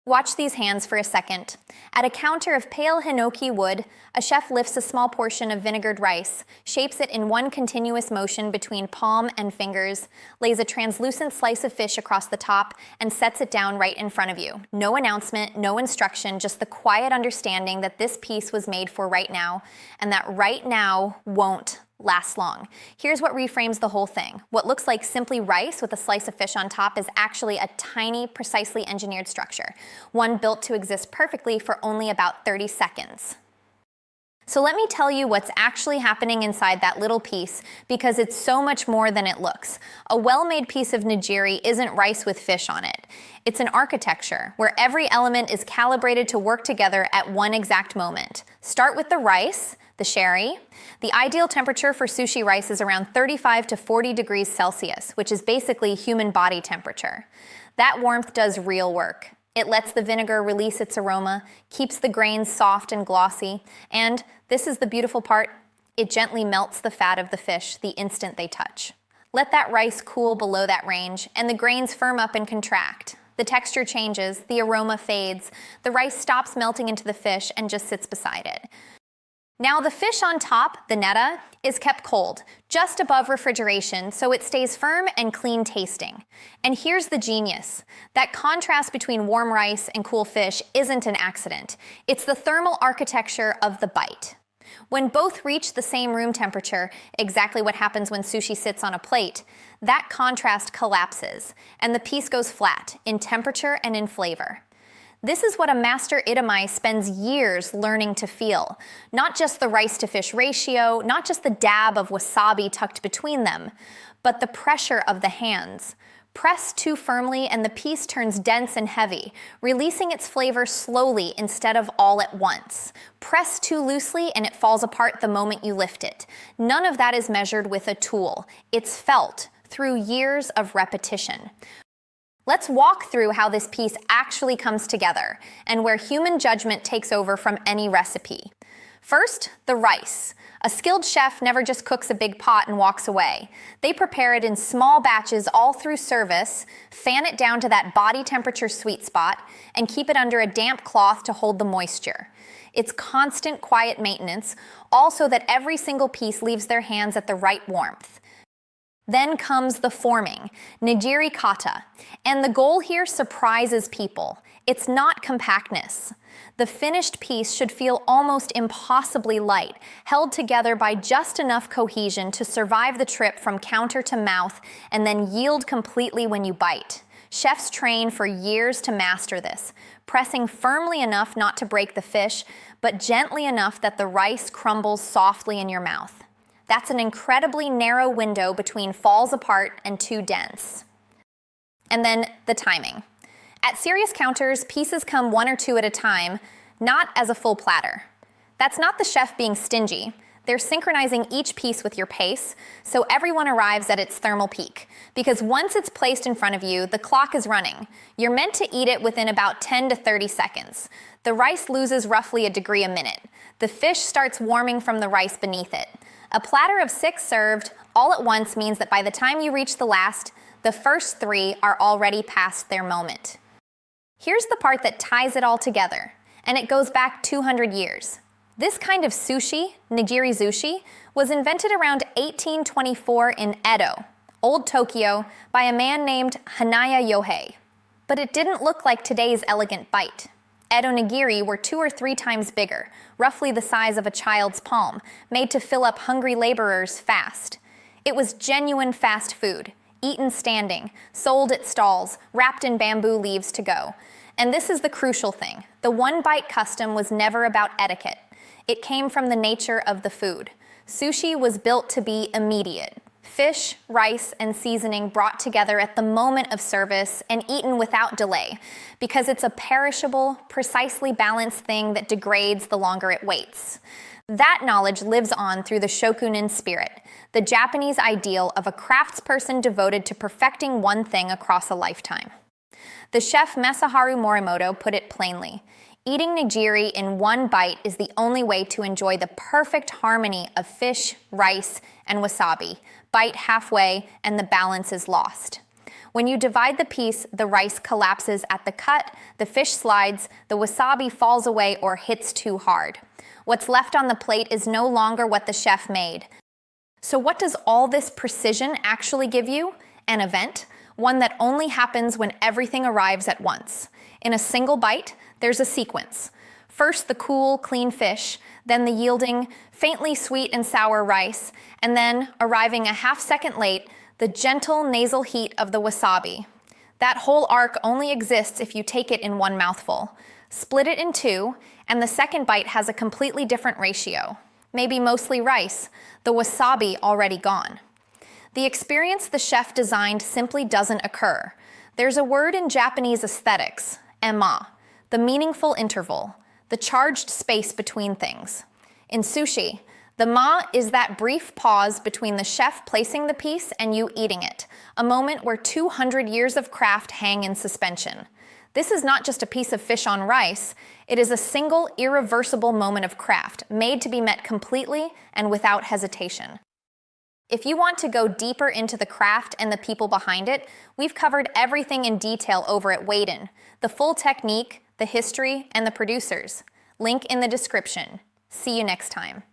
Watch these hands for a second. At a counter of pale hinoki wood, a chef lifts a small portion of vinegared rice, shapes it in one continuous motion between palm and fingers, lays a translucent slice of fish across the top, and sets it down right in front of you. No announcement, no instruction, just the quiet understanding that this piece was made for right now, and that right now won't last long. Here's what reframes the whole thing. What looks like simply rice with a slice of fish on top is actually a tiny, precisely engineered structure, one built to exist perfectly for only about 30 seconds. So let me tell you what's actually happening inside that little piece, because it's so much more than it looks. A well-made piece of nigiri isn't rice with fish on it. It's an architecture where every element is calibrated to work together at one exact moment. Start with the rice, the sherry. The ideal temperature for sushi rice is around 35 to 40 degrees Celsius, which is basically human body temperature. That warmth does real work. It lets the vinegar release its aroma, keeps the grains soft and glossy, and, this is the beautiful part, it gently melts the fat of the fish the instant they touch. Let that rice cool below that range, and the grains firm up and contract. The texture changes, the aroma fades, the rice stops melting into the fish and just sits beside it. Now the fish on top, the neta, is kept cold, just above refrigeration, so it stays firm and clean tasting. And here's the genius. That contrast between warm rice and cool fish isn't an accident. It's the thermal architecture of the bite. When both reach the same room temperature, exactly what happens when sushi sits on a plate, that contrast collapses, and the piece goes flat, in temperature and in flavor. This is what a master itamai spends years learning to feel. Not just the rice-to-fish ratio, not just the dab of wasabi tucked between them, but the pressure of the hands. Press too firmly and the piece turns dense and heavy, releasing its flavor slowly instead of all at once. Press too loosely and it falls apart the moment you lift it. None of that is measured with a tool. It's felt through years of repetition. Let's walk through how this piece actually comes together and where human judgment takes over from any recipe. First, the rice. A skilled chef never just cooks a big pot and walks away. They prepare it in small batches all through service, fan it down to that body temperature sweet spot, and keep it under a damp cloth to hold the moisture. It's constant, quiet maintenance, also that every single piece leaves their hands at the right warmth. Then comes the forming, nigiri kata, and the goal here surprises people. It's not compactness. The finished piece should feel almost impossibly light, held together by just enough cohesion to survive the trip from counter to mouth and then yield completely when you bite. Chefs train for years to master this, pressing firmly enough not to break the fish, but gently enough that the rice crumbles softly in your mouth. That's an incredibly narrow window between falls apart and too dense. And then the timing. At serious counters, pieces come one or two at a time, not as a full platter. That's not the chef being stingy. They're synchronizing each piece with your pace, so everyone arrives at its thermal peak. Because once it's placed in front of you, the clock is running. You're meant to eat it within about 10 to 30 seconds. The rice loses roughly a degree a minute. The fish starts warming from the rice beneath it. A platter of 6 served all at once means that by the time you reach the last, the first 3 are already past their moment. Here's the part that ties it all together, and it goes back 200 years. This kind of sushi, nigiri sushi, was invented around 1824 in Edo, Old Tokyo, by a man named Hanaya Yohei. But it didn't look like today's elegant bite. Edo nigiri were 2 or 3 times bigger, roughly the size of a child's palm, made to fill up hungry laborers fast. It was genuine fast food, eaten standing, sold at stalls, wrapped in bamboo leaves to go. And this is the crucial thing. The one-bite custom was never about etiquette. It came from the nature of the food. Sushi was built to be immediate. Fish, rice, and seasoning brought together at the moment of service and eaten without delay, because it's a perishable, precisely balanced thing that degrades the longer it waits. That knowledge lives on through the shokunin spirit, the Japanese ideal of a craftsperson devoted to perfecting one thing across a lifetime. The chef Masaharu Morimoto put it plainly. Eating nigiri in one bite is the only way to enjoy the perfect harmony of fish, rice, and wasabi. Bite halfway, and the balance is lost. When you divide the piece, the rice collapses at the cut, the fish slides, the wasabi falls away or hits too hard. What's left on the plate is no longer what the chef made. So what does all this precision actually give you? An event, one that only happens when everything arrives at once. In a single bite, there's a sequence. First the cool, clean fish, then the yielding, faintly sweet and sour rice, and then, arriving a half-second late, the gentle nasal heat of the wasabi. That whole arc only exists if you take it in one mouthful. Split it in two, and the second bite has a completely different ratio. Maybe mostly rice, the wasabi already gone. The experience the chef designed simply doesn't occur. There's a word in Japanese aesthetics, ema, the meaningful interval, the charged space between things. In sushi, the ma is that brief pause between the chef placing the piece and you eating it, a moment where 200 years of craft hang in suspension. This is not just a piece of fish on rice, it is a single, irreversible moment of craft, made to be met completely and without hesitation. If you want to go deeper into the craft and the people behind it, we've covered everything in detail over at Waden, the full technique, the history, and the producers. Link in the description. See you next time.